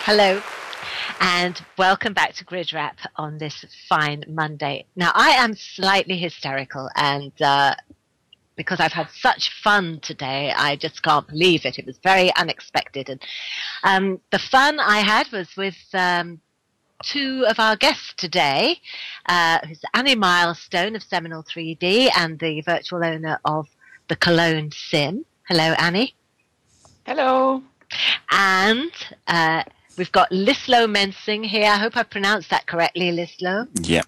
Hello, and welcome back to GRIDwrap on this fine Monday. Now, I am slightly hysterical, and because I've had such fun today, I just can't believe it. It was very unexpected, and the fun I had was with two of our guests today, who's Annie Milestone of Seminole 3D and the virtual owner of the Cologne Sim. Hello, Annie. Hello. And we've got Lislo Mensing here. I hope I pronounced that correctly, Lislo. Yeah,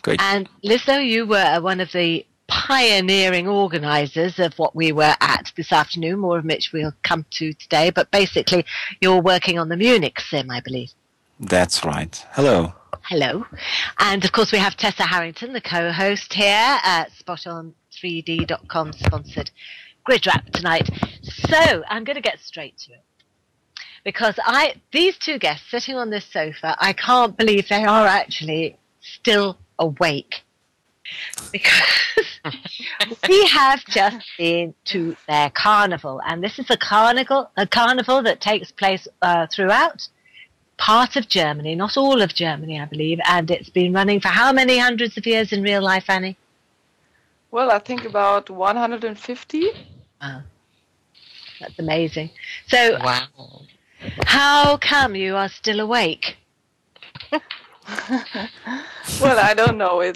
great. And Lislo, you were one of the pioneering organisers of what we were at this afternoon, more of which we'll come to today. But basically, you're working on the Munich Sim, I believe. That's right. Hello. Hello. And, of course, we have Tessa Harrington, the co-host here at SpotOn3D.com sponsored GRIDwrap tonight. So I'm going to get straight to it. Because these two guests sitting on this sofa, I can't believe they are actually still awake. Because we have just been to their carnival. And this is a carnival that takes place throughout part of Germany, not all of Germany, I believe. And it's been running for how many hundreds of years in real life, Annie? Well, I think about 150. Oh, that's amazing. So, wow. How come you are still awake? Well, I don't know.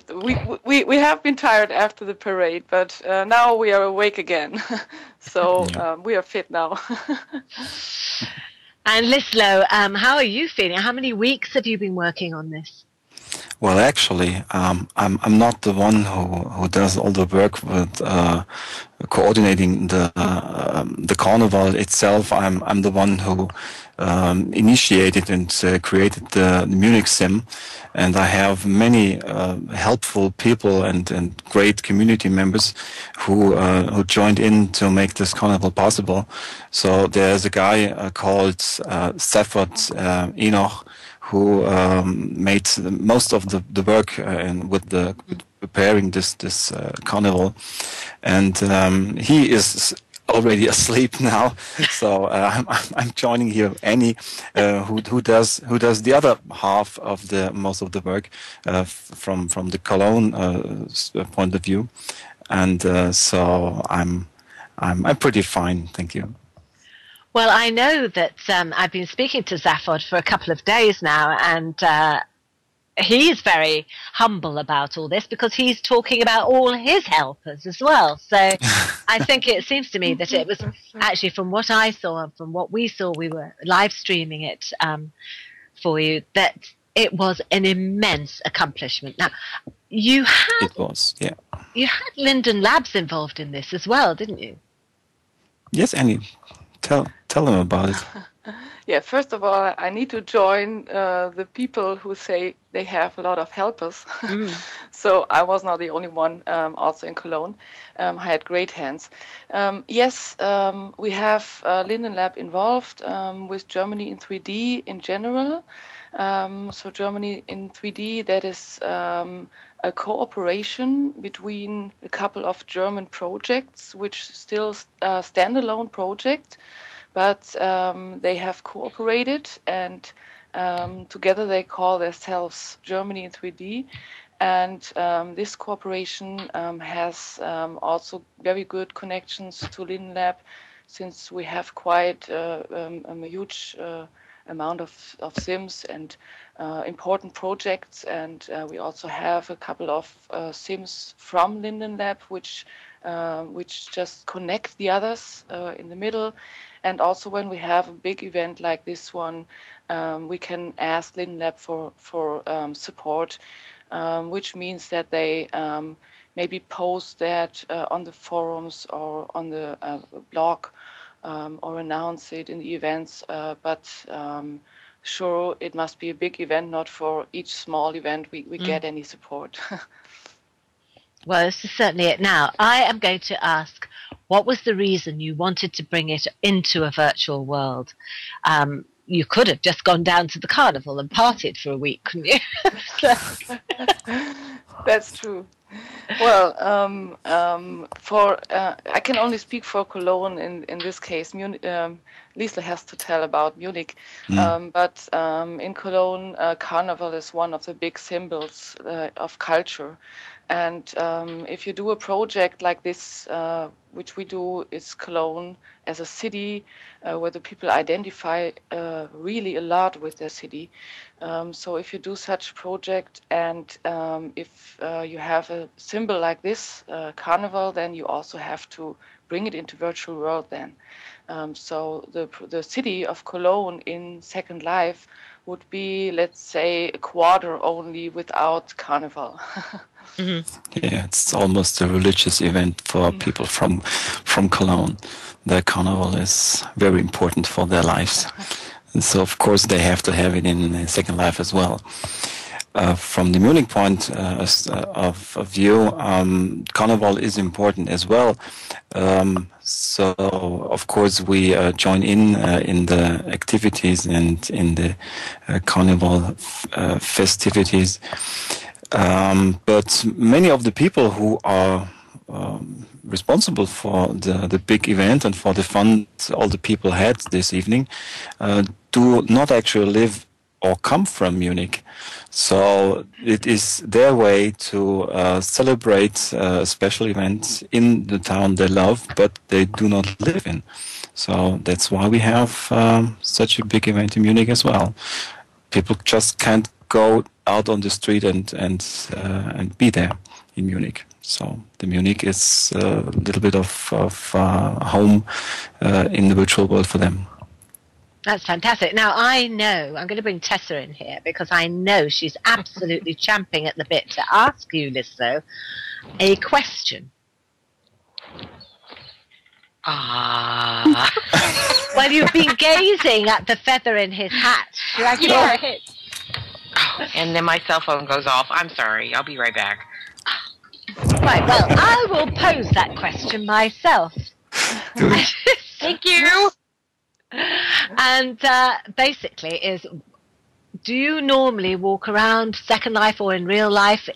We have been tired after the parade, but now we are awake again. So we are fit now. And Lislo, how are you feeling? How many weeks have you been working on this? Well, actually, I'm not the one who does all the work with coordinating the carnival itself. I'm the one who initiated and created the Munich Sim, and I have many helpful people and great community members who joined in to make this carnival possible. So there's a guy called Stafford Enoch, who made most of the work with preparing this carnival, and he is already asleep now. So I'm joining here Annie, who does the other half of most of the work from the Cologne point of view, and so I'm pretty fine, thank you. Well, I know that I've been speaking to Zaphod for a couple of days now, and he's very humble about all this because he's talking about all his helpers as well. So I think it seems to me that it was actually, from what I saw and from what we saw, we were live streaming it for you, that it was an immense accomplishment. Now, you had Linden Labs involved in this as well, didn't you? Yes, Annie. Tell them about it. Yeah, first of all, I need to join the people who say they have a lot of helpers. So I was not the only one, also in Cologne. I had great hands. Yes, we have Linden Lab involved with Germany in 3D in general. So Germany in 3D, that is a cooperation between a couple of German projects, which still standalone project, but they have cooperated, and together they call themselves Germany in 3D. And this cooperation has also very good connections to Linden Lab, since we have quite a huge amount of Sims and important projects, and we also have a couple of Sims from Linden Lab, which just connect the others in the middle. And also when we have a big event like this one, we can ask Linden Lab for support, which means that they maybe post that on the forums or on the blog, or announce it in the events, but sure, it must be a big event, not for each small event we get any support. Well, this is certainly it. Now, I am going to ask, what was the reason you wanted to bring it into a virtual world? You could have just gone down to the carnival and partied for a week, couldn't you? That's true. Well, I can only speak for Cologne in this case. Lislo has to tell about Munich, but in Cologne, Carnival is one of the big symbols of culture. And if you do a project like this, which we do, is Cologne as a city where the people identify really a lot with their city. So if you do such a project and if you have a symbol like this, Carnival, then you also have to bring it into virtual world then. So the city of Cologne in Second Life would be, let's say, a quarter only without Carnival. Yeah, it's almost a religious event for people from Cologne. The Carnival is very important for their lives. And so, of course, they have to have it in Second Life as well. From the Munich point of view, Carnival is important as well. So, of course, we join in the activities and in the Carnival festivities. But many of the people who are responsible for the big event and for the fun all the people had this evening do not actually live or come from Munich. So it is their way to celebrate special events in the town they love, but they do not live in. So that's why we have such a big event in Munich as well. People just can't go out on the street and be there in Munich. So the Munich is a little bit of home in the virtual world for them. That's fantastic. Now, I know, I'm going to bring Tessa in here because I know she's absolutely champing at the bit to ask you, Lislo, a question. Well, you've been gazing at the feather in his hat. Do I get it? Oh, and then my cell phone goes off. I'm sorry. I'll be right back. Right, well, I will pose that question myself. Thank you. And basically is, do you normally walk around Second Life or in real life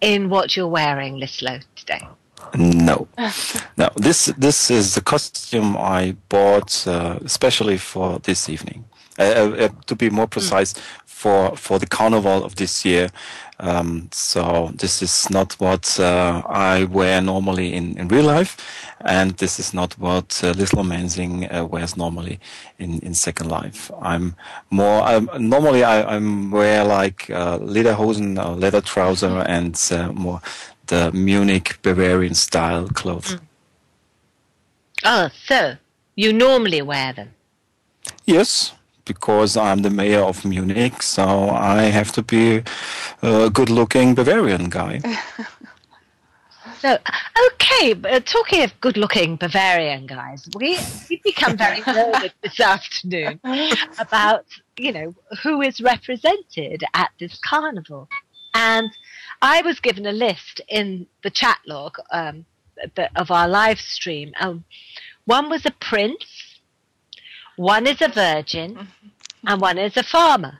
in what you're wearing, Lislo, today? No. No, this is the costume I bought especially for this evening. To be more precise, for the Carnival of this year. So this is not what I wear normally in real life, and this is not what Lislo Mensing wears normally in Second Life. I'm wear like lederhosen or leather trouser and more the Munich Bavarian style clothes. Oh, so you normally wear them? Yes, because I'm the mayor of Munich, so I have to be a good-looking Bavarian guy. So, okay, but talking of good-looking Bavarian guys, we've become very learned this afternoon about, who is represented at this carnival. And I was given a list in the chat log of our live stream. One was a prince, one is a virgin, and one is a farmer.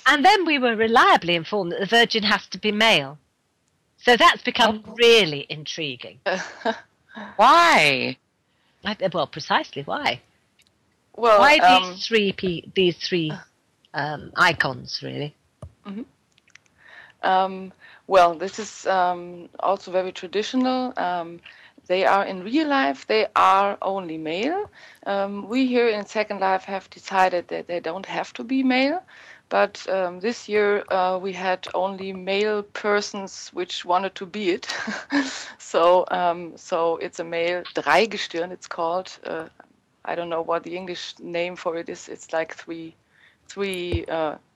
And then we were reliably informed that the virgin has to be male. So that's become really intriguing. Why? Well, precisely why. Well, why these three icons, really? Well, this is also very traditional. They are in real life, they are only male. We here in Second Life have decided that they don't have to be male. But this year we had only male persons which wanted to be it. So it's a male Dreigestirn, it's called. I don't know what the English name for it is. It's like three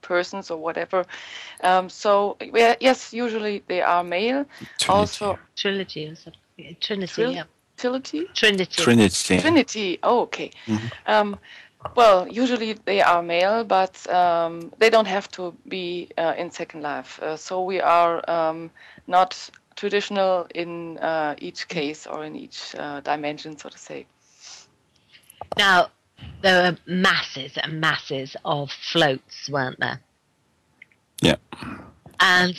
persons or whatever. Yes, usually they are male. Trinity. Also Trilogy or something. Trinity. Trinity. Oh, okay. Mm-hmm. Well, usually they are male, but they don't have to be in Second Life. So we are not traditional in each case or in each dimension, so to say. Now, there were masses and masses of floats, weren't there? Yeah. And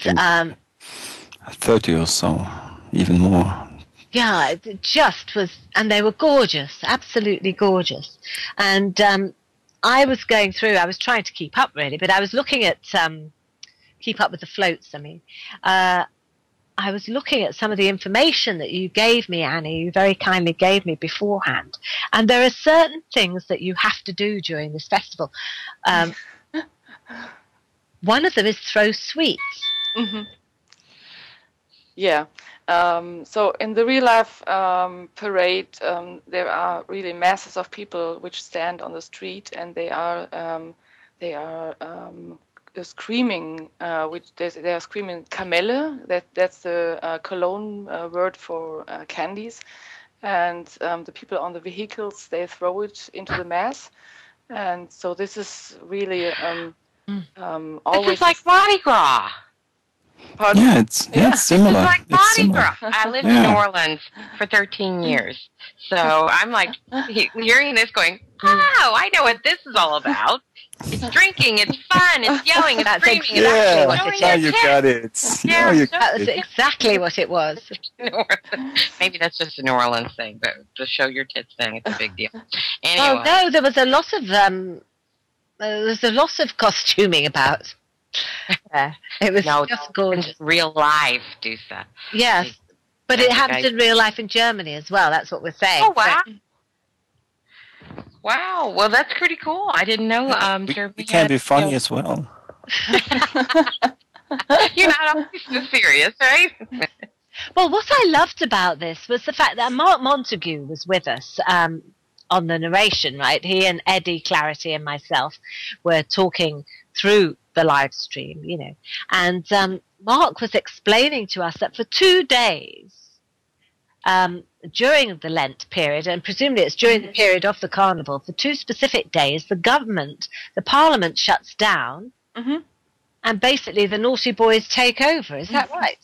30 or so, even more. Yeah, it just was, and they were gorgeous, absolutely gorgeous. And I was trying to keep up really, but I was looking at, keep up with the floats, I mean. I was looking at some of the information that you gave me, Annie, you very kindly gave me beforehand. And there are certain things that you have to do during this festival. One of them is throw sweets. Mm-hmm. Yeah. So in the real life parade, there are really masses of people which stand on the street, and they are screaming. They are screaming Kamelle. That's the Cologne word for candies, and the people on the vehicles, they throw it into the mass, and so this is really always. This is like Mardi Gras. Pardon? Yeah, it's similar. It's like Mardi Gras. I lived in New Orleans for 13 years. So I'm like hearing this going, oh, I know what this is all about. It's drinking, it's fun, it's yelling, it's screaming. Exactly what you got it. Yeah, that was exactly what it was. Maybe that's just a New Orleans thing, but the show your tits thing, it's a big deal. Anyway. Oh no, there was a lot of costuming about. It was just gorgeous. Real life, Dusa. Yes, but it happens in real life in Germany as well. That's what we're saying. Oh wow! Wow, well that's pretty cool. I didn't know. Germany we can be funny as well. You're not always so serious, right? Well, what I loved about this was the fact that Mark Montague was with us on the narration. Right, he and Eddie Clarity and myself were talking through the live stream, you know, and Mark was explaining to us that for 2 days during the Lent period, and presumably it's during the period of the carnival, for 2 specific days, the parliament shuts down, and basically the naughty boys take over. Is that right?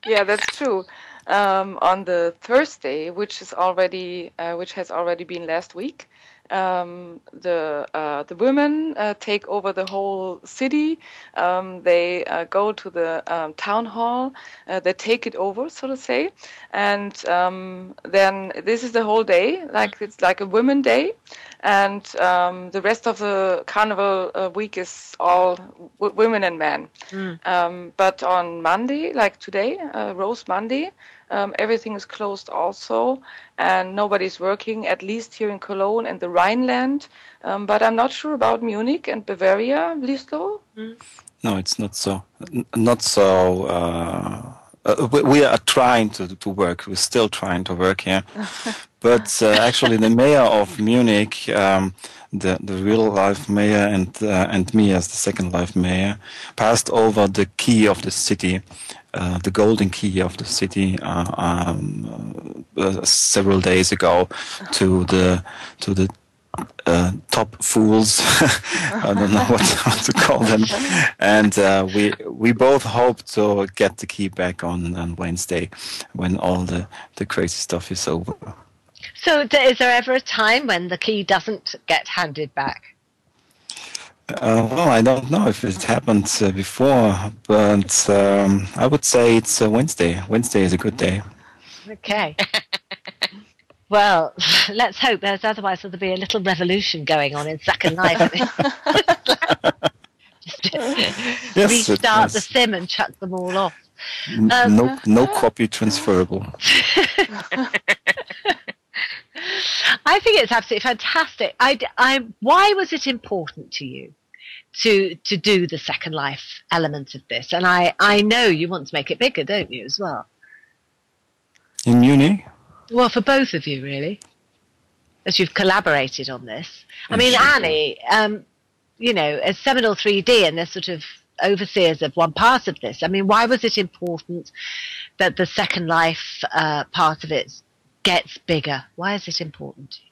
Yeah, that's true. On the Thursday, which has already been last week, the women take over the whole city. They go to the town hall. They take it over, so to say, and then this is the whole day. It's like a women day, and the rest of the carnival week is all women and men. But on Monday, like today, Rose Monday, everything is closed also, and nobody's working, at least here in Cologne and the Rhineland. But I'm not sure about Munich and Bavaria, Lislo. No, it's not so. Not so. We are trying to work. We're still trying to work here. But actually, the mayor of Munich, the real life mayor, and me as the second life mayor, passed over the key of the city. The golden key of the city several days ago to the top fools. I don't know what to call them, and we both hope to get the key back on Wednesday when all the crazy stuff is over. So is there ever a time when the key doesn't get handed back? Well, I don't know if it happened before, but I would say it's Wednesday. Wednesday is a good day. Okay. Well, let's hope otherwise there'll be a little revolution going on in Second Life. Just restart the sim and chuck them all off. No copy transferable. I think it's absolutely fantastic. Why was it important to you to do the Second Life element of this? And I know you want to make it bigger, don't you, as well? In Munich? Well, for both of you, really, as you've collaborated on this. I mean, Annie, you know, as Seminole 3D and they're sort of overseers of one part of this, I mean, why was it important that the Second Life part of it gets bigger? Why is it important to you?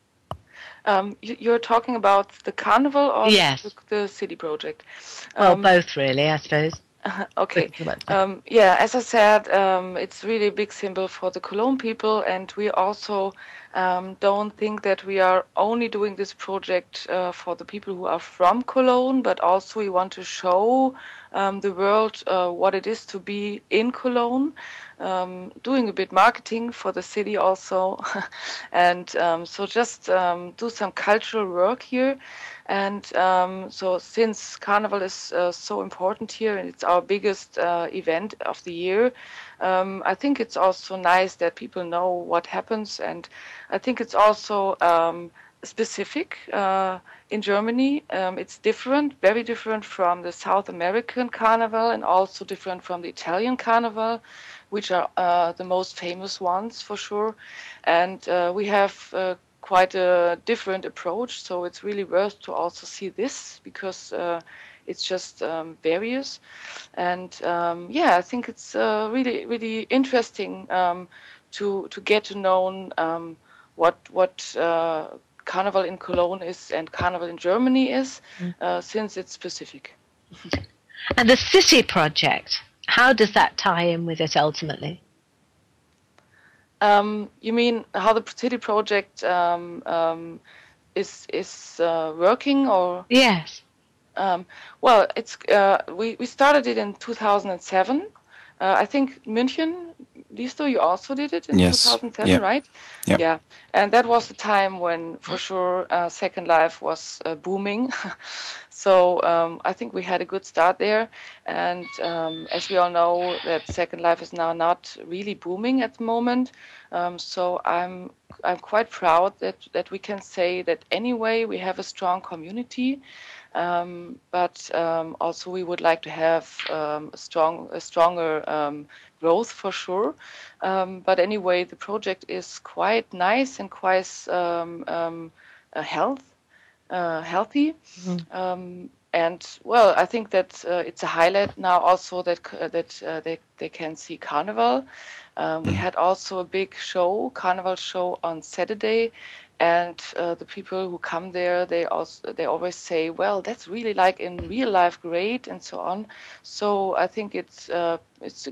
You're talking about the carnival or yes. the city project? Well, both really, I suppose. Okay. Yeah, as I said, it's really a big symbol for the Cologne people, and we also don't think that we are only doing this project for the people who are from Cologne, but also we want to show the world what it is to be in Cologne, doing a bit marketing for the city also, and so just do some cultural work here. And so since Carnival is so important here and it's our biggest event of the year, I think it's also nice that people know what happens. And I think it's also specific in Germany. It's different, very different from the South American Carnival and also different from the Italian Carnival, which are the most famous ones for sure. And we have quite a different approach, so it's really worth to also see this because it's just various. And yeah, I think it's really interesting to get to know what Carnival in Cologne is and Carnival in Germany is, since it's specific. And the city project, how does that tie in with it ultimately? You mean how the city project is working, or? Yes. Well, it's we started it in 2007. I think München, Lislo, you also did it in 2007, right? Yep. Yeah, and that was the time when, for sure, Second Life was booming. So I think we had a good start there. And as we all know, that Second Life is now not really booming at the moment. So I'm quite proud that we can say that anyway we have a strong community. But also we would like to have a stronger growth for sure. But anyway, the project is quite nice and quite healthy. And well, I think that it's a highlight now also that they can see Carnival. We had also a big Carnival show on Saturday. And the people who come there, they always say, well, that's really like in real life great, and so on. So I think it's a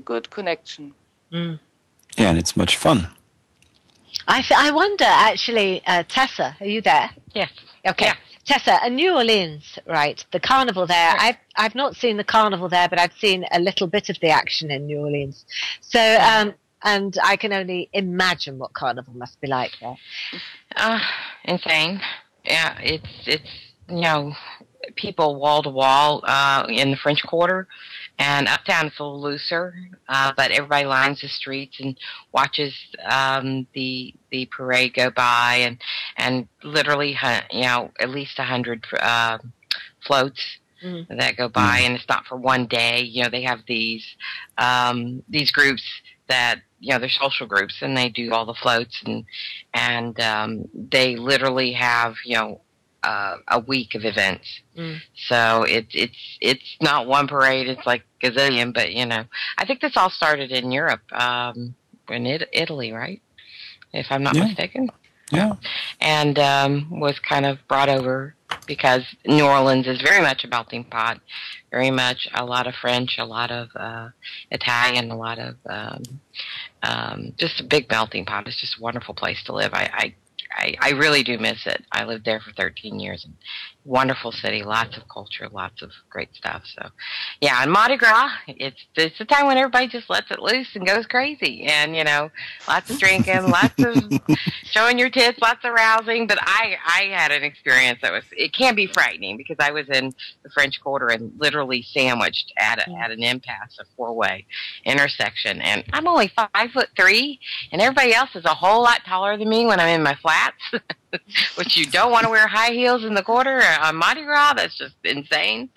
good connection. Yeah, and it's much fun. I wonder, actually, Tessa, are you there? Yes. Okay. Yeah. Tessa, New Orleans, right, the carnival there, Right. I've not seen the carnival there, but I've seen a little bit of the action in New Orleans. So, and I can only imagine what carnival must be like there. Insane. Yeah, it's people wall to wall in the French Quarter, and uptown it's a little looser, but everybody lines the streets and watches the parade go by, and literally at least 100 floats that go by, and it's not for one day. They have these groups that they're social groups, and they do all the floats, and they literally have a week of events. So it's not one parade; it's like gazillion. But I think this all started in Europe, in Italy, right? If I'm not mistaken. Yeah. And was kind of brought over because New Orleans is very much a melting pot, very much a lot of French, a lot of Italian, a lot of just a big melting pot. It's just a wonderful place to live. I really do miss it. I lived there for 13 years. And wonderful city, lots of culture, lots of great stuff. So, yeah, and Mardi Gras, it's the time when everybody just lets it loose and goes crazy. And, lots of drinking, lots of showing your tits, lots of rousing. But I had an experience it can be frightening because I was in the French Quarter and literally sandwiched at an impasse, a four-way intersection. And I'm only 5'3", and everybody else is a whole lot taller than me when I'm in my flats, which you don't want to wear high heels in the quarter on Mardi Gras. That's just insane.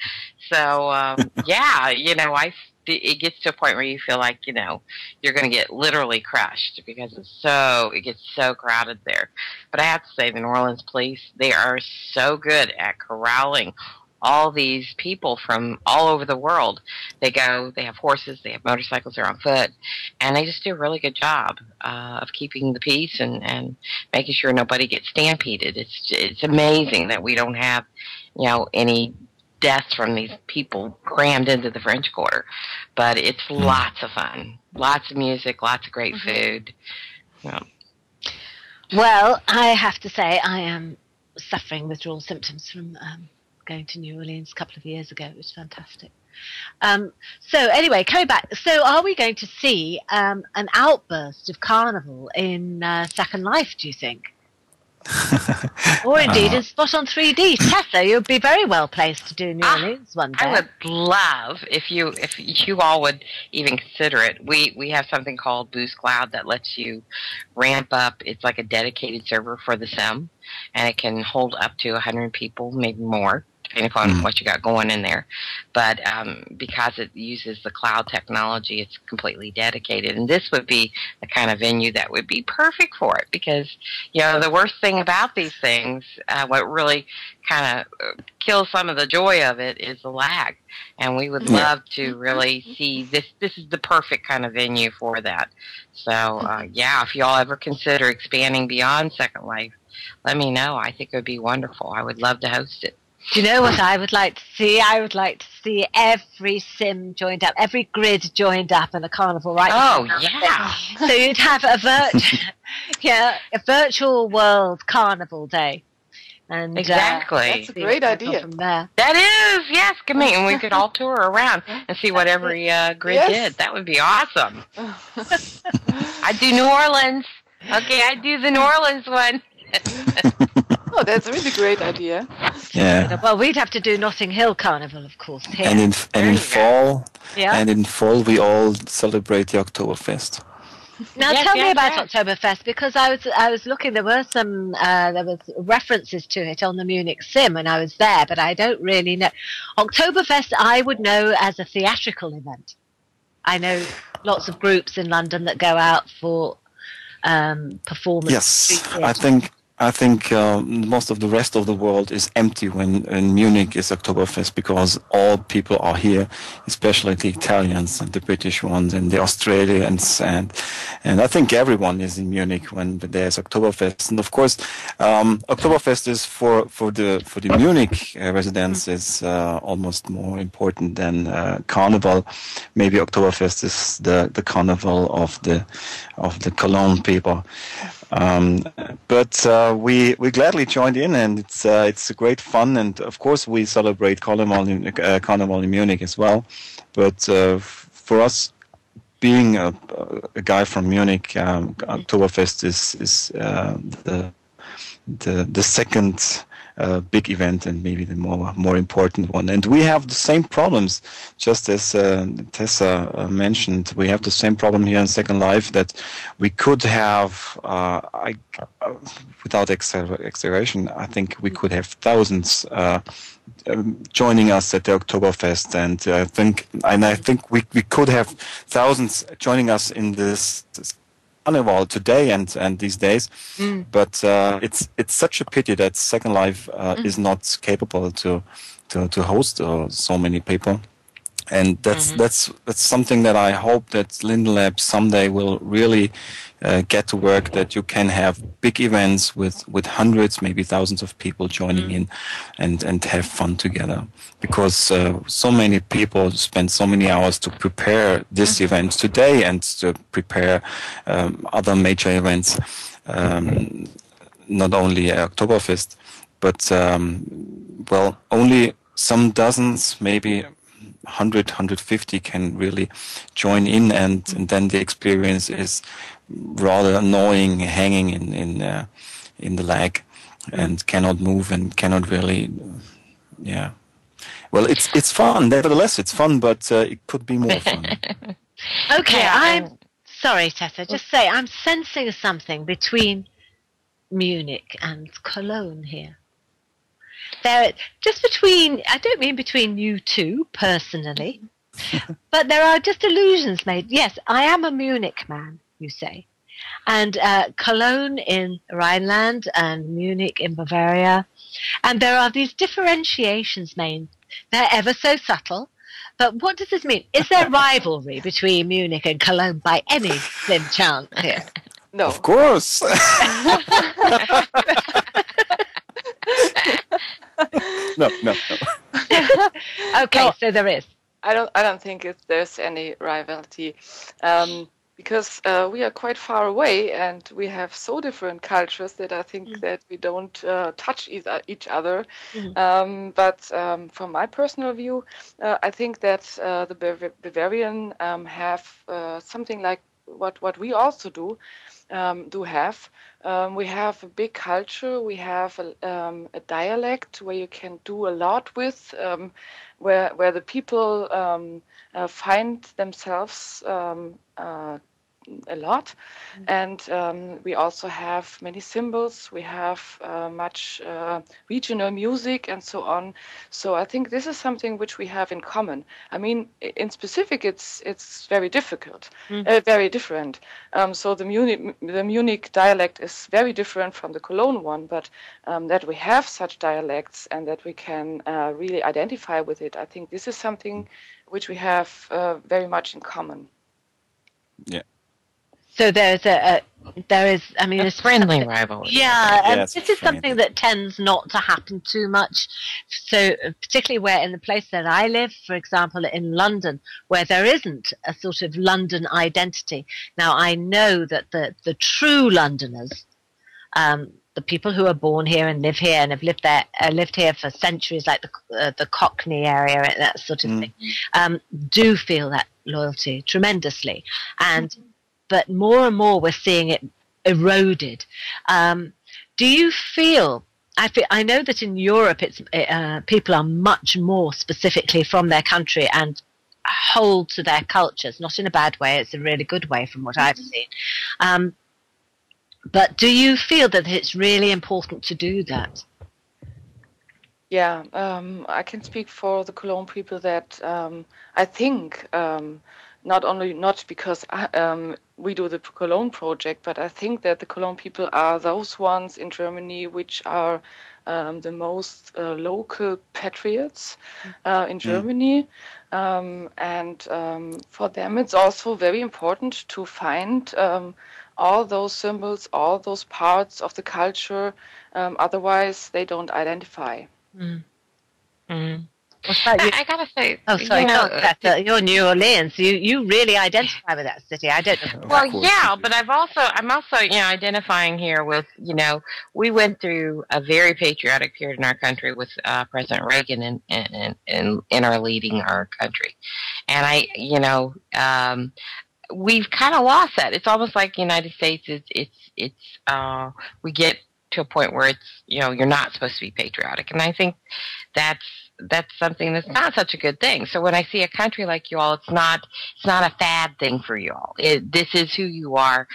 So, it gets to a point where you feel like, you're going to get literally crushed because it gets so crowded there. But I have to say, the New Orleans police, they are so good at corralling all these people from all over the world. They have horses, they have motorcycles, they're on foot, and they just do a really good job of keeping the peace and making sure nobody gets stampeded. It's amazing that we don't have, any deaths from these people crammed into the French Quarter. But it's lots of fun. Lots of music, lots of great food. Yeah. Well, I have to say I am suffering withdrawal symptoms from going to New Orleans a couple of years ago. It was fantastic. So anyway, coming back, so are we going to see an outburst of Carnival in Second Life, do you think? Or indeed in Spot on 3D? Tessa, you'd be very well placed to do New Orleans one day. I would love if you all would even consider it. We have something called Boost Cloud that lets you ramp up. It's like a dedicated server for the Sim, and it can hold up to 100 people, maybe more, depending upon what you got going in there. But because it uses the cloud technology, it's completely dedicated. And this would be the kind of venue that would be perfect for it, because, you know, the worst thing about these things, what really kind of kills some of the joy of it, is the lag. And we would love to really see this. This is the perfect kind of venue for that. So, yeah, if you all ever consider expanding beyond Second Life, let me know. I think it would be wonderful. I would love to host it. Do you know what I would like to see? I would like to see every sim joined up, every grid joined up in a carnival, right? Oh, yeah. So you'd have a virtual world carnival day. And exactly. That's a great idea. From there. That is, yes. Come in, and we could all tour around and see what every grid did. That would be awesome. I'd do New Orleans. Okay, I'd do the New Orleans one. Oh, that's a really great idea. Yeah. Well, we'd have to do Notting Hill Carnival, of course. Here. And in fall, we all celebrate the Oktoberfest. Now tell me about Oktoberfest, because I was looking. There were some there was references to it on the Munich Sim, and I was there, but I don't really know. Oktoberfest, I would know as a theatrical event. I know lots of groups in London that go out for performance. Yes, I think most of the rest of the world is empty when in Munich is Oktoberfest, because all people are here, especially the Italians and the British ones and the Australians, and I think everyone is in Munich when there's Oktoberfest. And of course, Oktoberfest is for the Munich residents is almost more important than Carnival. Maybe Oktoberfest is the Carnival of the Cologne people. But we gladly joined in, and it's a great fun, and of course we celebrate Carnival in Munich as well. But for us, being a guy from Munich, Oktoberfest is the second big event, and maybe the more important one. And we have the same problems, just as Tessa mentioned. We have the same problem here in Second Life, that we could have, without exaggeration, I think we could have thousands joining us at the Oktoberfest, and I think we could have thousands joining us in this Carnival today and these days, but it's such a pity that Second Life is not capable to host so many people, and that's something that I hope that Linden Lab someday will really get to work, that you can have big events with hundreds, maybe thousands of people joining in and have fun together, because so many people spend so many hours to prepare this event today and to prepare other major events, not only Oktoberfest, but only some dozens, maybe 100, 150 can really join in, and then the experience is rather annoying, hanging in the lag, and cannot move and cannot really, Well, it's fun. Nevertheless, it's fun, but it could be more fun. Okay, I'm sorry, Tessa. Just say I'm sensing something between Munich and Cologne here. There, just between. I don't mean between you two personally, but there are just illusions made. Yes, I am a Munich man, you say, and Cologne in Rhineland and Munich in Bavaria, and there are these differentiations made. They're ever so subtle, but what does this mean? Is there rivalry between Munich and Cologne by any slim chance here? No. Of course. No. Okay, No, so there is. I don't think there's any rivalry, because we are quite far away and we have so different cultures that I think that we don't touch each other. But from my personal view, I think that the Bavarian have something like what we also do have. We have a big culture. We have a dialect where you can do a lot with, where the people find themselves a lot. And we also have many symbols. We have much regional music and so on. So I think this is something which we have in common. I mean, in specific, it's very difficult, very different. So the Munich dialect is very different from the Cologne one, but that we have such dialects and that we can really identify with it, I think this is something which we have very much in common. Yeah. So there is, I mean, a friendly rivalry. Yeah, and it's this is friendly. something that tends not to happen too much. So particularly where in the place that I live, for example, in London, where there isn't a sort of London identity. Now, I know that the true Londoners, the people who are born here and live here and have lived here for centuries, like the Cockney area and that sort of thing, do feel that loyalty tremendously. But more and more we're seeing it eroded. Do you feel? I know that in Europe, people are much more specifically from their country and hold to their cultures. Not in a bad way; it's a really good way, from what I've seen. But do you feel that it's really important to do that? Yeah, I can speak for the Cologne people that I think not because we do the Cologne project, but I think that the Cologne people are those ones in Germany which are the most local patriots in Germany. And for them it's also very important to find all those symbols, all those parts of the culture, otherwise they don't identify. I gotta say, oh, sorry, you're New Orleans. You really identify with that city. I don't know. Well, yeah, but I'm also identifying here with, we went through a very patriotic period in our country with President Reagan in our leading our country, and we've kind of lost that. It's almost like the United States. We get to a point where it's you're not supposed to be patriotic, and I think that's something that's not such a good thing. So when I see a country like you all, it's not a fad thing for you all. This is who you are.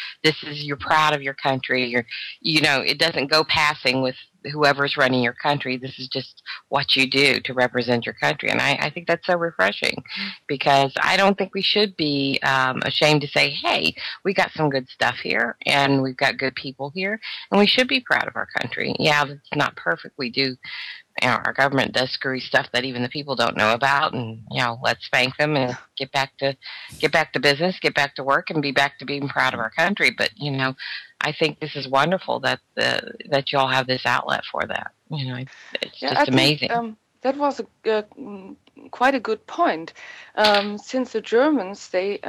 You're proud of your country. It doesn't go passing with whoever's running your country. This is just what you do to represent your country. And I think that's so refreshing, because I don't think we should be ashamed to say, hey, we got some good stuff here and we've got good people here and we should be proud of our country. Yeah, it's not perfect. We do. Our government does screwy stuff that even the people don't know about, and let's thank them and get back to business, get back to work, and be back to being proud of our country. But I think this is wonderful that you all have this outlet for that. It's just amazing. That was quite a good point. Since the Germans, they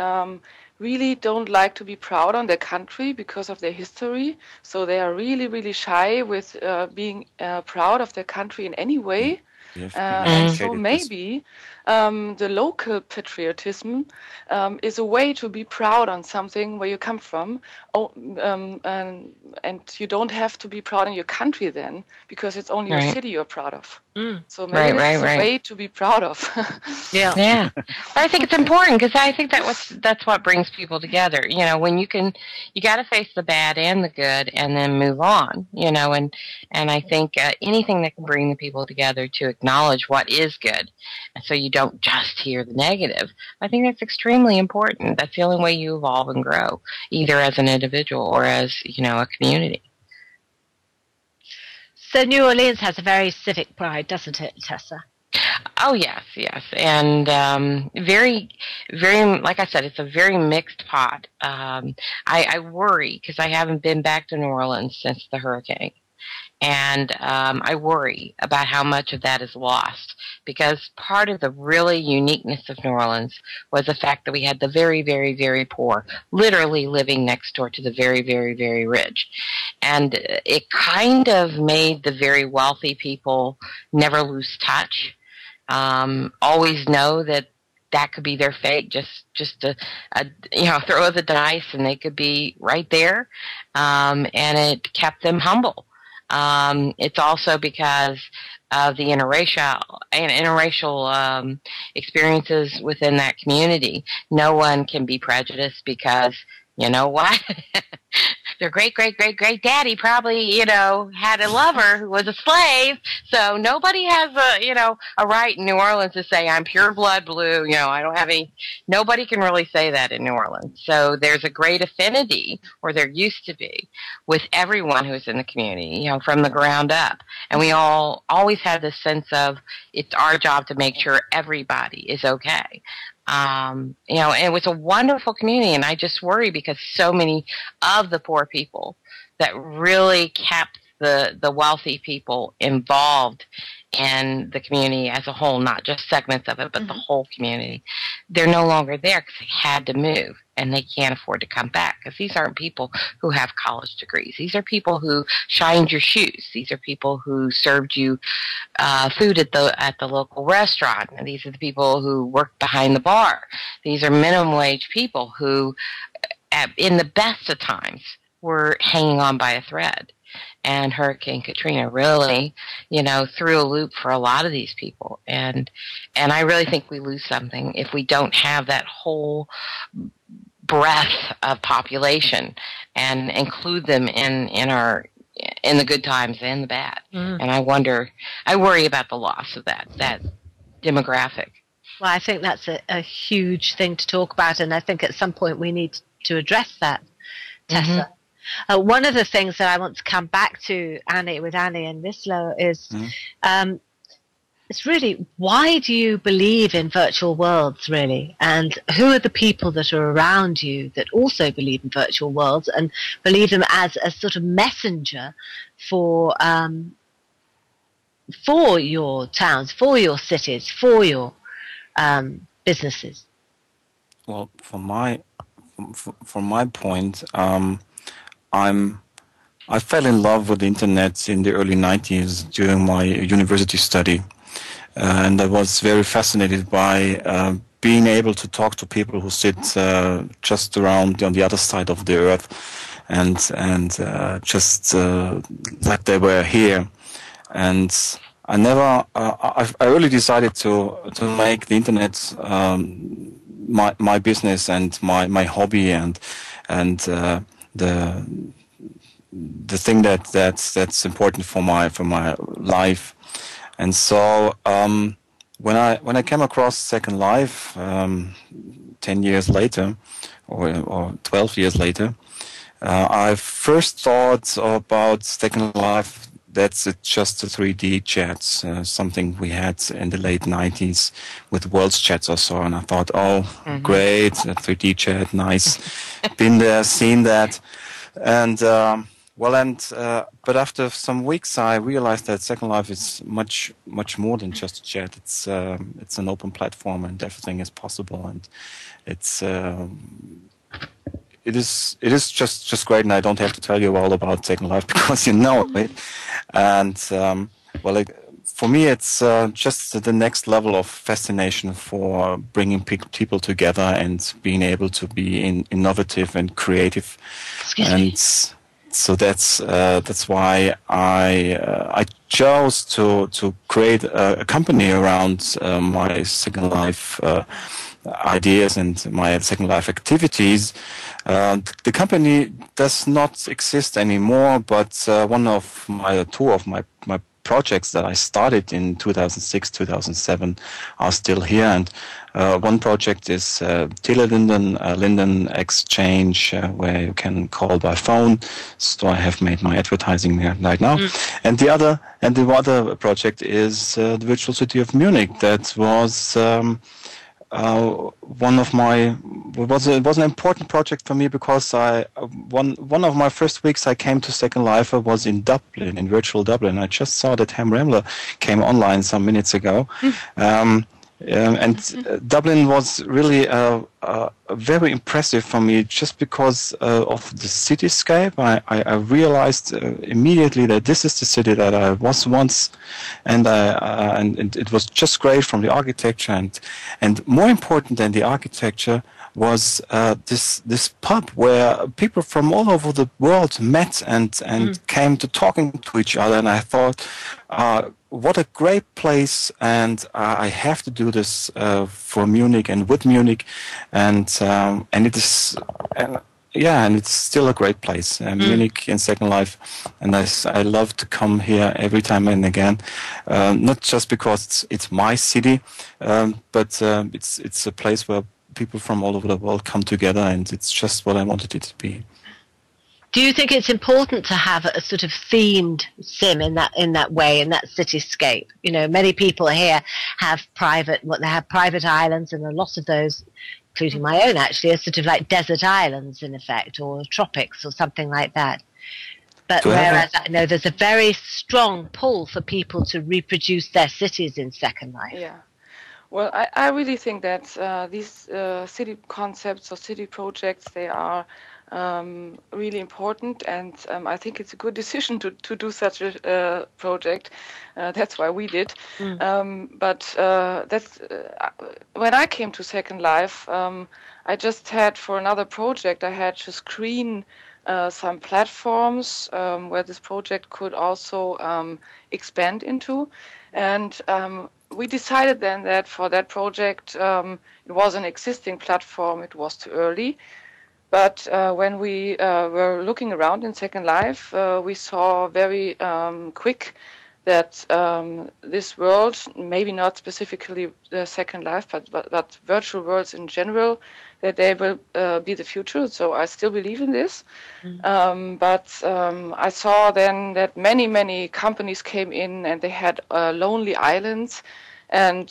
really don't like to be proud on their country because of their history. So they are really, really shy with being proud of their country in any way. And so maybe the local patriotism is a way to be proud on something where you come from. And you don't have to be proud in your country then, because it's only your city you're proud of. So maybe it's a way to be proud of. Yeah. But I think it's important, because I think that's what brings people together. When you got to face the bad and the good and then move on, and I think anything that can bring the people together to acknowledge what is good, and so you don't just hear the negative, I think that's extremely important. That's the only way you evolve and grow, either as an individual or as, a community. So New Orleans has a very civic pride, doesn't it, Tessa? Oh, yes. And very, very, like I said, it's a very mixed pot. I worry, because I haven't been back to New Orleans since the hurricane. And I worry about how much of that is lost, because part of the really uniqueness of New Orleans was the fact that we had the very, very, very poor literally living next door to the very, very, very rich. And it kind of made the very wealthy people never lose touch, always know that could be their fate, just a throw of the dice, and they could be right there, and it kept them humble. It's also because of the interracial experiences within that community. No one can be prejudiced because, you know what? Their great-great-great-great-daddy probably, had a lover who was a slave, so nobody has a right in New Orleans to say, I'm pure blood blue, I don't have any, nobody can really say that in New Orleans. So there's a great affinity, or there used to be, with everyone who's in the community, from the ground up. And we all always have this sense of, it's our job to make sure everybody is okay. And it was a wonderful community, and I just worry because so many of the poor people that really kept the wealthy people involved in the community as a whole, not just segments of it, but the whole community, they're no longer there because they had to move, and they can't afford to come back, because these aren't people who have college degrees. These are people who shined your shoes. These are people who served you food at the local restaurant. And these are the people who worked behind the bar. These are minimum wage people who, in the best of times, were hanging on by a thread. And Hurricane Katrina really, threw a loop for a lot of these people. And I really think we lose something if we don't have that whole breadth of population and include them in the good times and the bad. And I worry about the loss of that demographic. Well, I think that's a huge thing to talk about, and I think at some point we need to address that, Tessa. One of the things that I want to come back to, with Annie and Lislo, is it's really, why do you believe in virtual worlds, really? And who are the people that are around you that also believe in virtual worlds and believe them as a sort of messenger for your towns, for your cities, for your businesses? Well, from my point, I fell in love with the internet in the early 90s during my university study. And I was very fascinated by being able to talk to people who sit just around on the other side of the earth, and just like they were here. And I really decided to make the internet my business and my hobby, and the thing that's important for my life. And so when I came across Second Life 10 years later, or 12 years later, I first thought about Second Life. That's just a 3D chat, something we had in the late 90s with World's Chats or so. And I thought, great, a 3D chat, nice. Been there, seen that. And, but after some weeks, I realized that Second Life is much more than just a chat. It's an open platform, and everything is possible. And it is just great, and I don't have to tell you all about Second Life because you know it. And for me, it's just the next level of fascination for bringing people together and being able to be innovative and creative. And so that's why I chose to create a company around my Second Life ideas and my Second Life activities. The company does not exist anymore, but two of my projects that I started in 2006, 2007 are still here. And one project is theLenten, Linden Exchange, where you can call by phone. So I have made my advertising there right now. And the other project is the virtual city of Munich. That was one of my it was an important project for me because one of my first weeks I came to Second Life was in Dublin, in virtual Dublin. I just saw that Ham Rambler came online some minutes ago. Dublin was really very impressive for me just because of the cityscape. I realized immediately that this is the city that I was once, and it was just great from the architecture, and more important than the architecture was this pub where people from all over the world met and came to talking to each other, and I thought, what a great place, and I have to do this for Munich and with Munich, and it is, and it's still a great place, Munich in Second Life, and I love to come here every time and again, not just because it's my city, but it's a place where people from all over the world come together, and it's just what I wanted it to be. Do you think it's important to have a sort of themed sim in that way, in that cityscape? You know, many people here have private islands, and a lot of those, including my own actually, are sort of like desert islands in effect, or tropics or something like that. But whereas I know there's a very strong pull for people to reproduce their cities in Second Life. Yeah. Well, I really think that these city concepts or city projects, they are really important, and I think it's a good decision to do such a project. That's why we did. But that's when I came to Second Life, I just had, for another project, I had to screen some platforms where this project could also expand into, and we decided then that for that project, it was an existing platform, it was too early. But when we were looking around in Second Life, we saw very quick that this world, maybe not specifically the Second Life, but virtual worlds in general, that they will be the future. So I still believe in this. But I saw then that many companies came in, and they had lonely islands, and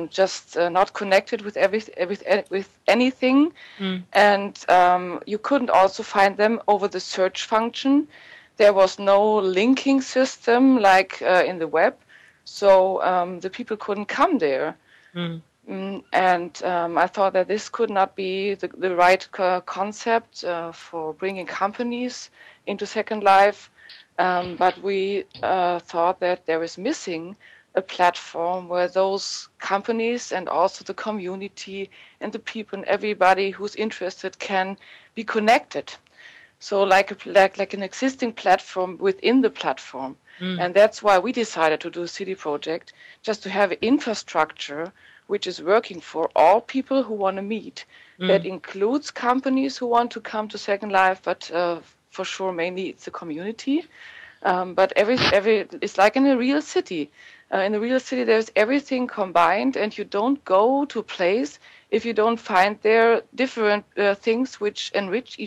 just not connected with anything. And you couldn't also find them over the search function. There was no linking system like in the web, so the people couldn't come there. And I thought that this could not be the right concept for bringing companies into Second Life, but we thought that there is missing a platform where those companies and also the community and the people and everybody who's interested can be connected. So like an existing platform within the platform. And that's why we decided to do a city project, just to have infrastructure which is working for all people who want to meet. That includes companies who want to come to Second Life, but for sure mainly it's the community. But every it's like in a real city. In the real city, there's everything combined, and you don't go to a place if you don't find there different things which enrich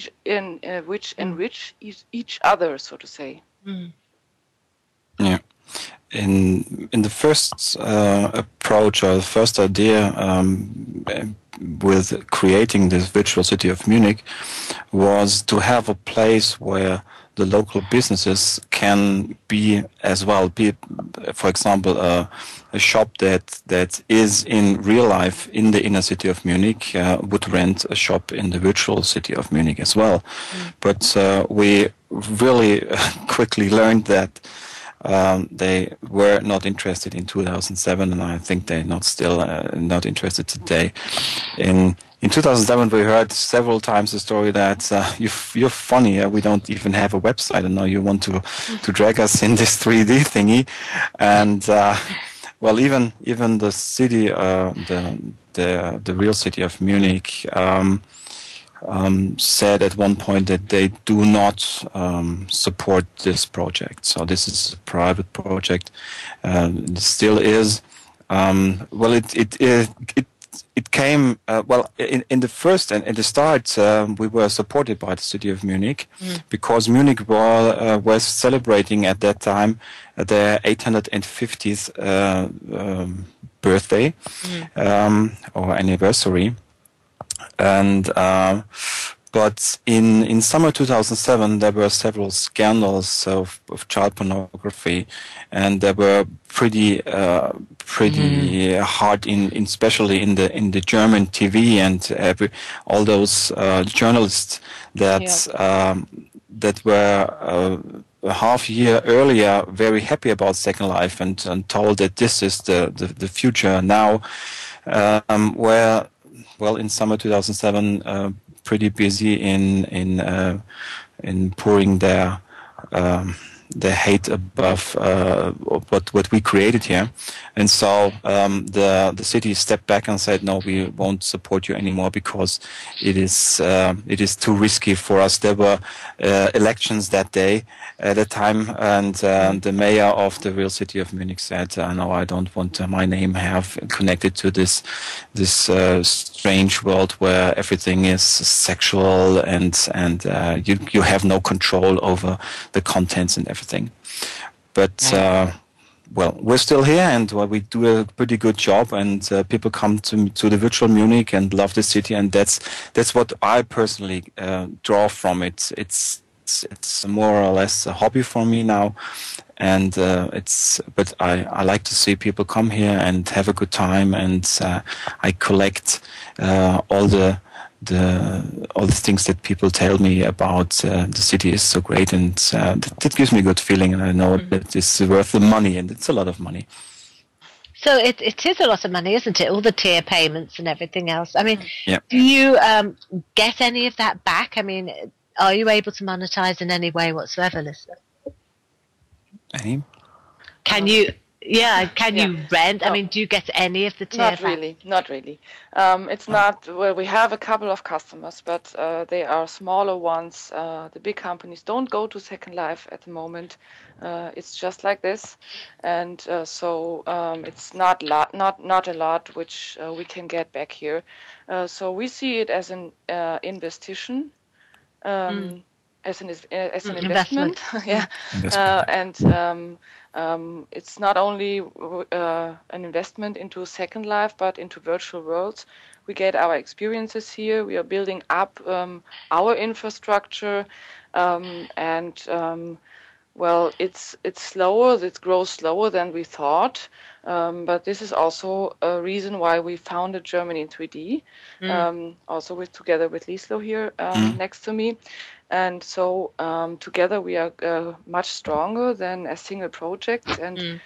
each other, so to say. Yeah. In the first approach or the first idea with creating this virtual city of Munich was to have a place where the local businesses can be as well. Be, for example, a shop that is in real life in the inner city of Munich would rent a shop in the virtual city of Munich as well. But we really quickly learned that they were not interested in 2007, and I think they're not interested today. In 2007, we heard several times the story that you're funny. We don't even have a website, and now you want to drag us in this 3D thingy. And well, even the city, the real city of Munich, said at one point that they do not support this project. So this is a private project. It still is. Well, it came in the first and in the start. We were supported by the city of Munich because Munich was celebrating at that time their 850th birthday or anniversary. And but in summer 2007, there were several scandals of child pornography, and they were pretty hard especially in the German TV, and all those journalists that were a half year earlier very happy about Second Life and told that this is the future now, were in summer 2007 pretty busy in pouring their hate above what we created here. And so the city stepped back and said, no, we won't support you anymore because it is too risky for us. There were elections that day at the time, and the mayor of the real city of Munich said, no, I don't want my name have connected to this strange world where everything is sexual and you have no control over the contents and everything. But we're still here, and we do a pretty good job, and people come to the virtual Munich and love the city, and that's what I personally draw from it. It's more or less a hobby for me now, and but I like to see people come here and have a good time, and I collect all the things that people tell me about the city is so great, and that gives me a good feeling, and I know that it's worth the money, and it's a lot of money. So it is a lot of money, isn't it? All the tier payments and everything else. I mean, do you get any of that back? I mean, are you able to monetize in any way whatsoever, Lislo? Any? Can you? Yeah, can you rent? I mean, do you get any of the tier? Not really. It's not. Well, we have a couple of customers, but they are smaller ones. The big companies don't go to Second Life at the moment. It's just like this, and so it's not a lot which we can get back here. So we see it as an investition. As an investment. And it's not only an investment into Second Life, but into virtual worlds. We get our experiences here. We are building up our infrastructure, it's slower. It grows slower than we thought. But this is also a reason why we founded Germany in 3D, also together with Lislo here next to me. And so together we are much stronger than a single project. And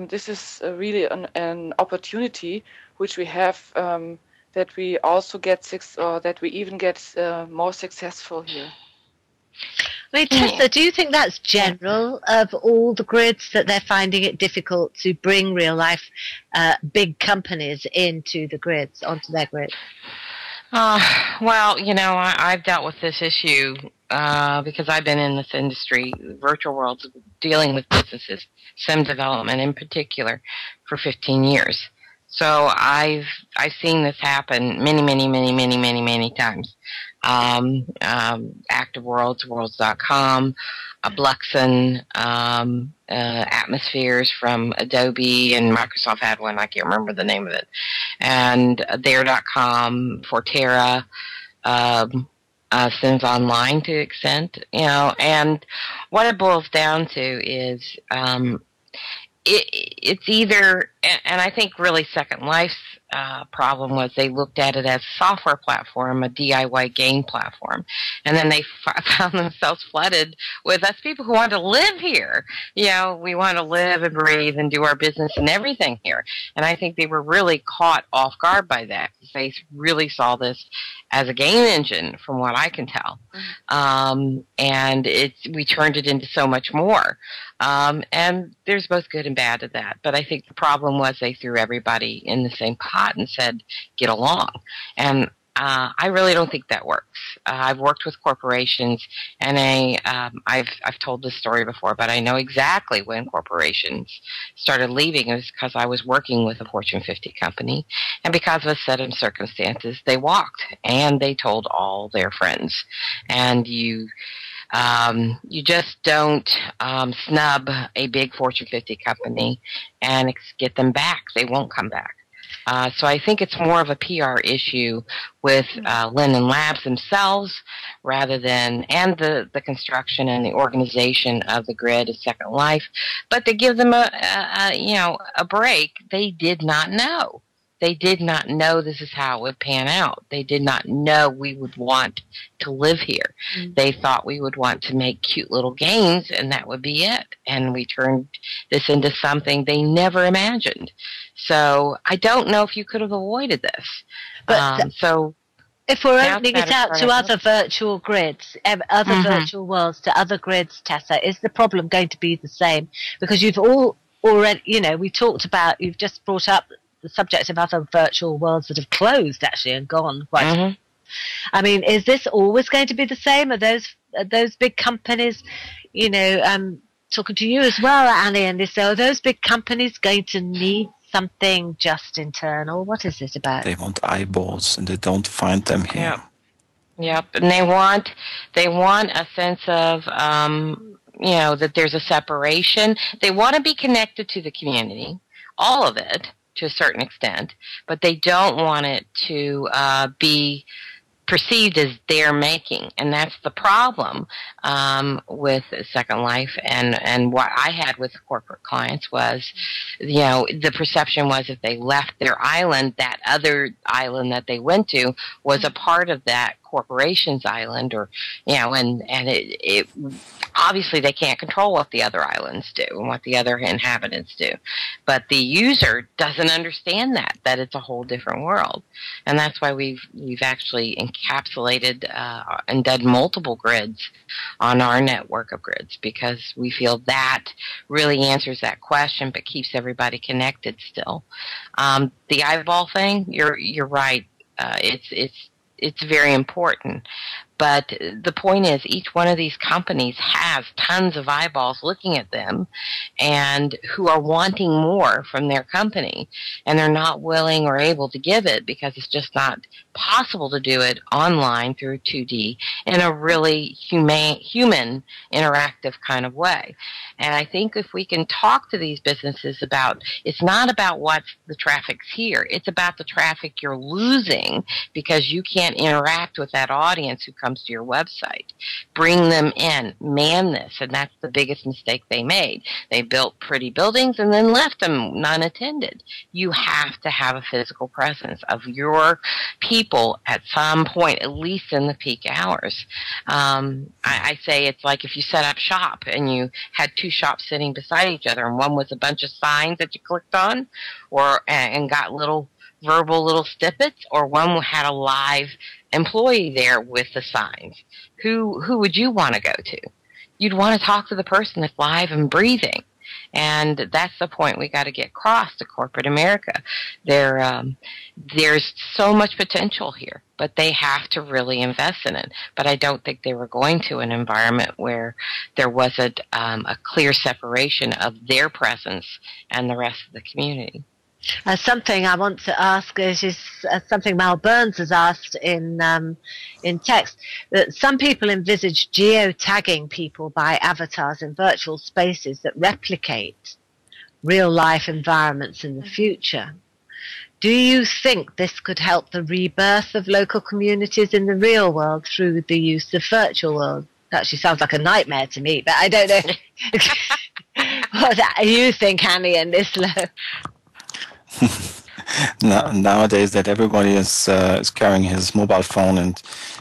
this is really an opportunity which we have that we also get that we even get more successful here. I mean, Tessa, do you think that's general of all the grids, that they're finding it difficult to bring real life big companies onto their grid? Well, I've dealt with this issue because I've been in this industry, virtual worlds, dealing with businesses, sim development in particular, for 15 years. So I've seen this happen many times. Active Worlds, Worlds.com, Bluxen, Atmospheres from Adobe, and Microsoft had one, I can't remember the name of it, and There.com, Forterra, Sims Online to extent, and what it boils down to is it's either, and I think really Second Life's problem was they looked at it as a software platform, a DIY game platform, and then they found themselves flooded with us people who want to live here. We want to live and breathe and do our business and everything here. And I think they were really caught off guard by that. They really saw this as a game engine, from what I can tell. And we turned it into so much more. And there's both good and bad to that. But I think the problem was they threw everybody in the same pot and said, get along. And I really don't think that works. I've worked with corporations, and I've told this story before, but I know exactly when corporations started leaving. It was because I was working with a Fortune 50 company, and because of a set of circumstances, they walked, and they told all their friends. And You just don't snub a big Fortune 50 company and get them back. They won't come back. So I think it's more of a PR issue with Linden Labs themselves rather than, and the construction and the organization of the grid is Second Life. But to give them a break, they did not know. They did not know this is how it would pan out. They did not know we would want to live here. They thought we would want to make cute little games, and that would be it. And we turned this into something they never imagined. So I don't know if you could have avoided this. But if we're opening it out to other virtual grids, other virtual worlds, to other grids, Tessa, is the problem going to be the same? Because you've already, we talked about, you've just brought up the subject of other virtual worlds that have closed actually and gone quite. I mean, is this always going to be the same? Are those big companies, talking to you as well, Annie and Lislo, are those big companies going to need something just internal? What is it about? They want eyeballs and they don't find them here. Yep. And they want a sense of that there's a separation. They want to be connected to the community, all of it, to a certain extent, but they don't want it to be perceived as their making, and that's the problem with Second Life. And what I had with corporate clients was, the perception was if they left their island, that other island that they went to was a part of that corporation's island, or and it obviously they can't control what the other islands do and what the other inhabitants do, but the user doesn't understand that it's a whole different world. And that's why we've actually encapsulated and done multiple grids on our network of grids, because we feel that really answers that question but keeps everybody connected still. The eyeball thing, you're right. It's very important. But the point is, each one of these companies has tons of eyeballs looking at them and who are wanting more from their company, and they're not willing or able to give it because it's just not possible to do it online through 2D in a really human interactive kind of way. And I think if we can talk to these businesses about, it's not about what's the traffic's here, it's about the traffic you're losing because you can't interact with that audience who comes to your website. Bring them in, man this, and that's the biggest mistake they made. They built pretty buildings and then left them unattended. You have to have a physical presence of your people at some point, at least in the peak hours. I say it's like if you set up shop and you had two shops sitting beside each other, and one was a bunch of signs that you clicked on and got verbal little snippets, or one had a live employee there with the signs. Who would you want to go to? You'd want to talk to the person that's live and breathing. And that's the point we got to get across to corporate America. There's so much potential here, but they have to really invest in it. But I don't think they were going to an environment where there wasn't a clear separation of their presence and the rest of the community. Something I want to ask is something Mal Burns has asked in text, that some people envisage geotagging people by avatars in virtual spaces that replicate real-life environments in the future. Do you think this could help the rebirth of local communities in the real world through the use of virtual worlds? That actually sounds like a nightmare to me, but I don't know. What do you think, Annie and Lislo? Nowadays, that everybody is carrying his mobile phone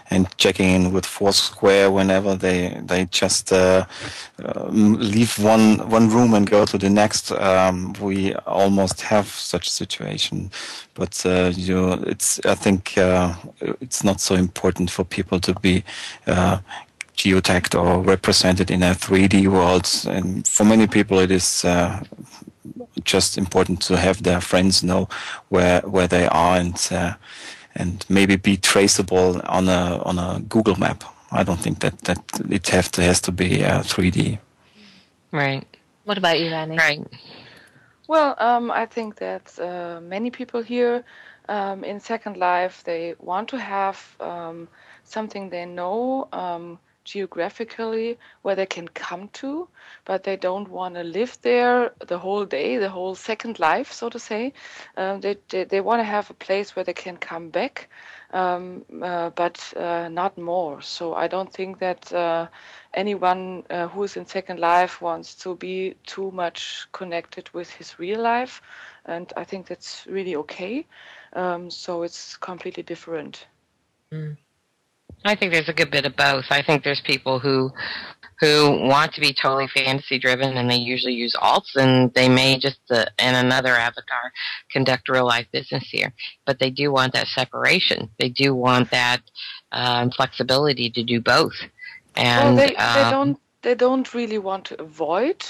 and checking in with Foursquare whenever they just leave one room and go to the next. We almost have such a situation, but I think it's not so important for people to be geotagged or represented in a 3D world, and for many people it is just important to have their friends know where they are and maybe be traceable on a Google map. I don't think that it has to be 3D. Right. What about you, Annie? Right. Well, I think that many people here in Second Life, they want to have something they know geographically where they can come to, but they don't want to live there the whole day, the whole second life, so to say. They want to have a place where they can come back, but not more. So I don't think that anyone who is in second life wants to be too much connected with his real life, and I think that's really okay. So it's completely different. I think there's a good bit of both. I think there's people who want to be totally fantasy driven, and they usually use alts, and they may just in another avatar conduct real life business here. But they do want that separation. They do want that flexibility to do both. And they don't really want to avoid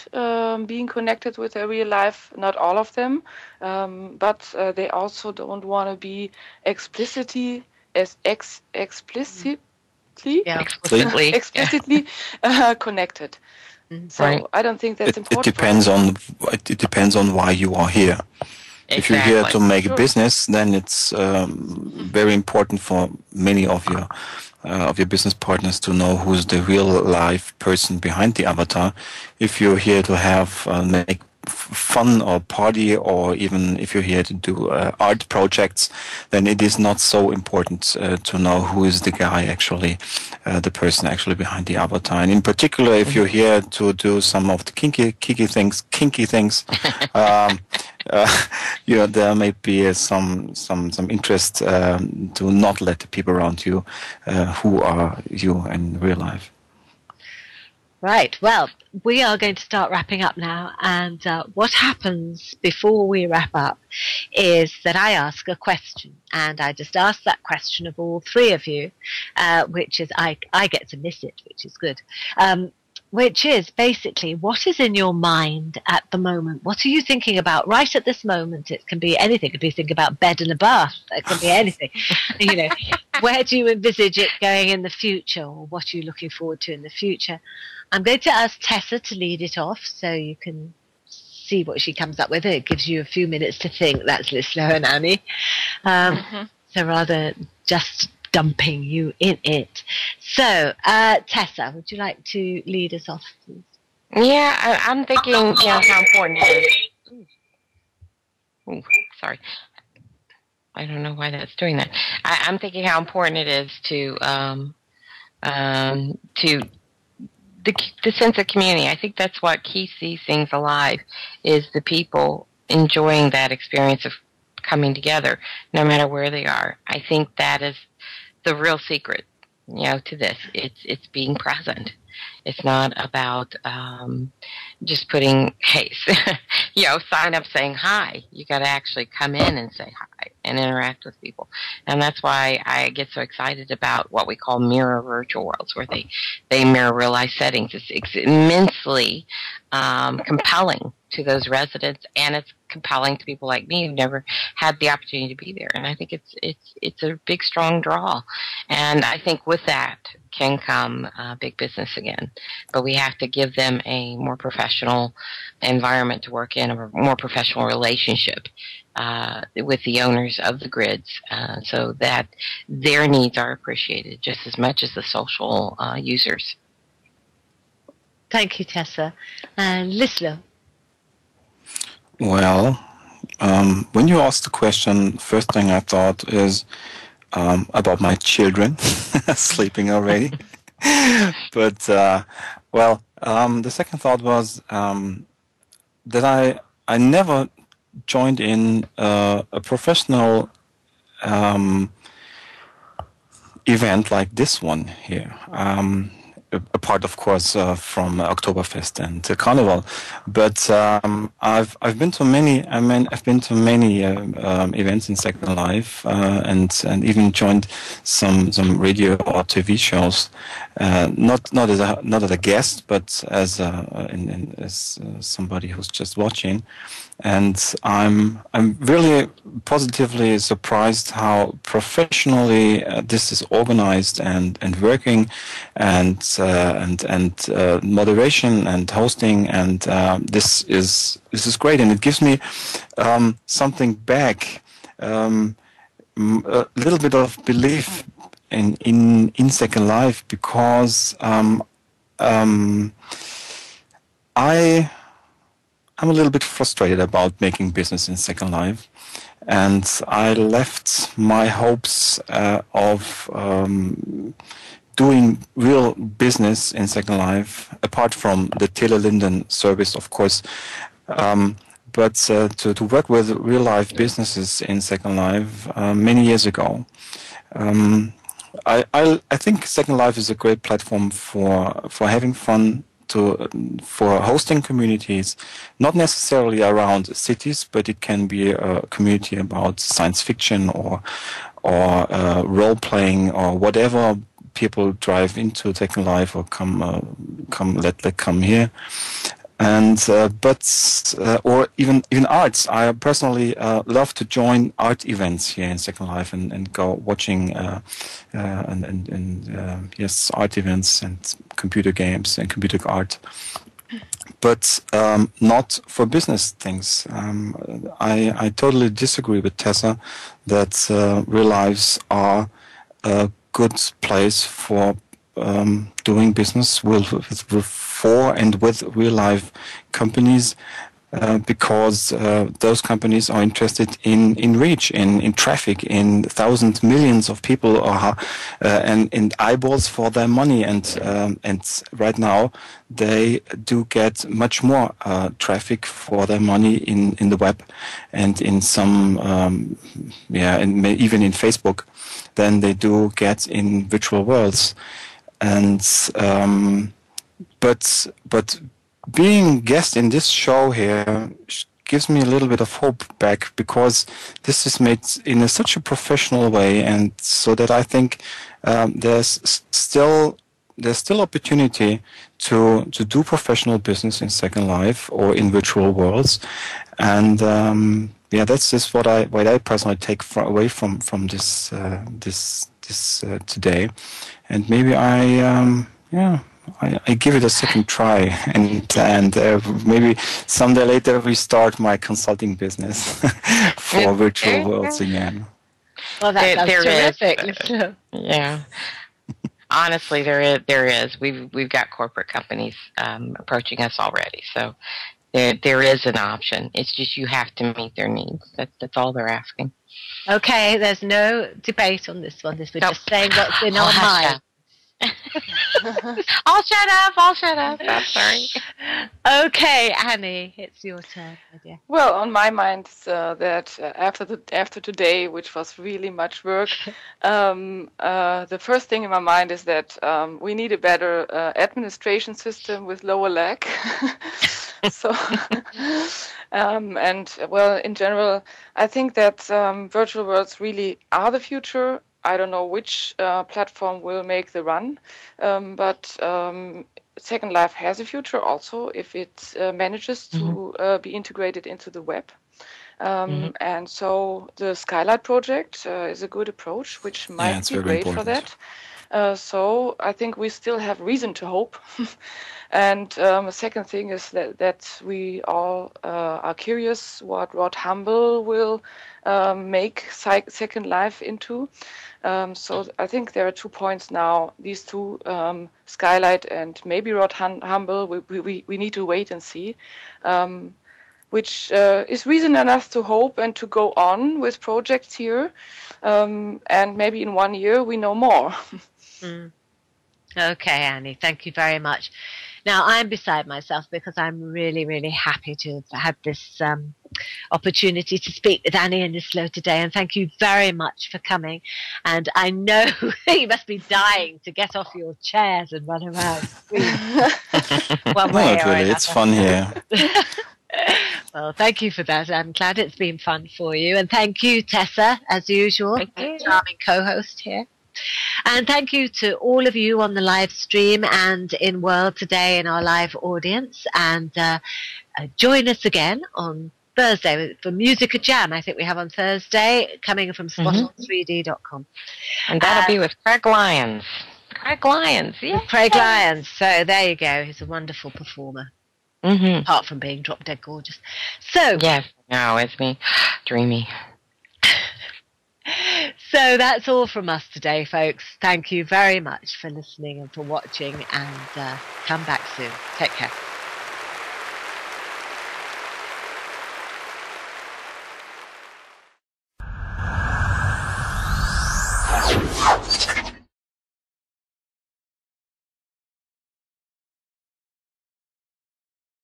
being connected with their real life. Not all of them, but they also don't want to be explicitly connected. So right. I don't think that's important. It depends on why you are here. Exactly. If you're here to make a business, then it's very important for many of your business partners to know who's the real life person behind the avatar. If you're here to have make fun or party, or even if you're here to do art projects, then it is not so important to know who is the guy actually, the person actually behind the avatar. And in particular, if you're here to do some of the kinky things, there may be some interest to not let the people around you who are you in real life. Right. Well, we are going to start wrapping up now. And what happens before we wrap up is that I ask a question. And I just ask that question of all three of you, which is I get to miss it, which is good. Which is basically, what is in your mind at the moment? What are you thinking about right at this moment? It can be anything. It could be thinking about bed and a bath. It can be anything. Where do you envisage it going in the future, or what are you looking forward to in the future? I'm going to ask Tessa to lead it off so you can see what she comes up with. It gives you a few minutes to think. That's Lislo and Annie. So rather just dumping you in it. So, Tessa, would you like to lead us off, please? Yeah, I'm thinking, how important it is. Ooh, sorry. I don't know why that's doing that. I'm thinking how important it is to the sense of community. I think that's what keeps these things alive, is the people enjoying that experience of coming together, no matter where they are. I think that is the real secret, to this. It's being present. It's not about just putting, hey, sign up saying hi. You got to actually come in and say hi and interact with people. And that's why I get so excited about what we call mirror virtual worlds, where they mirror real life settings. It's immensely compelling to those residents, and it's compelling to people like me who've never had the opportunity to be there. And I think it's a big, strong draw. And I think with that can come big business again. But we have to give them a more professional environment to work in, a more professional relationship with the owners of the grids, so that their needs are appreciated just as much as the social users. Thank you, Tessa. And Lislo? Well, when you asked the question, first thing I thought is about my children sleeping already. But, the second thought was that I never joined in a professional event like this one here. Apart, of course, from Oktoberfest and Carnival, but I've been to many. I've been to many events in Second Life, and even joined some radio or TV shows. Not as a guest, but as somebody who's just watching. And I'm really positively surprised how professionally this is organized and working, and moderation and hosting, and this is great, and it gives me something back, a little bit of belief in Second Life because I'm a little bit frustrated about making business in Second Life, and I left my hopes of doing real business in Second Life, apart from the theLenten service, of course, but to work with real life businesses in Second Life many years ago. I think Second Life is a great platform for having fun, for hosting communities, not necessarily around cities, but it can be a community about science fiction or role playing or whatever people drive into Second Life or come here. And or even arts. I personally love to join art events here in Second Life and go watching yes, art events and computer games and computer art, but not for business things. I totally disagree with Tessa that real lives are a good place for doing business for and with real life companies, because those companies are interested in reach, in traffic, in thousands, millions of people, and eyeballs for their money. And right now they do get much more traffic for their money in the web and in some and even in Facebook than they do get in virtual worlds. And but being guest in this show here gives me a little bit of hope back, because this is made in such a professional way, and so that I think there's still opportunity to do professional business in Second Life or in virtual worlds. And that's just what I personally take away from this today. And maybe I give it a second try, and maybe someday later we start my consulting business for virtual worlds again. Well, that's terrific. Yeah. Honestly, there is. We've got corporate companies approaching us already, so there is an option. It's just you have to meet their needs. That's all they're asking. Okay, there's no debate on this one. We're just saying what's in our mind. I'll shut up. I'm sorry. Okay, Annie, it's your turn, my dear. Well, on my mind, that after today, which was really much work, the first thing in my mind is that we need a better administration system with lower lag. So, and well, in general, I think that virtual worlds really are the future. I don't know which platform will make the run, but Second Life has a future also if it manages to be integrated into the web. And so the Skylight project is a good approach, which might be great for that. So I think we still have reason to hope. And the second thing is that we all are curious what Rod Humble will make Second Life into. So I think there are 2 points now. These two, Skylight and maybe Rod Humble, we need to wait and see, which is reason enough to hope and to go on with projects here. And maybe in 1 year we know more. Okay, Annie, thank you very much. Now, I'm beside myself because I'm really, really happy to have had this opportunity to speak with Annie and Lislo today, and thank you very much for coming. And I know you must be dying to get off your chairs and run around. Not really, it's fun here. Well, thank you for that. I'm glad it's been fun for you. And thank you, Tessa, as usual, charming co-host here. And thank you to all of you on the live stream and in World today in our live audience. And join us again on Thursday for Music Jam. I think we have on Thursday, coming from spoton3d.com. And that'll be with Craig Lyons. Yeah. Craig Lyons. So there you go. He's a wonderful performer. Apart from being drop dead gorgeous. So yes, no, it's me. Dreamy. So that's all from us today, folks. Thank you very much for listening and for watching, and come back soon. Take care.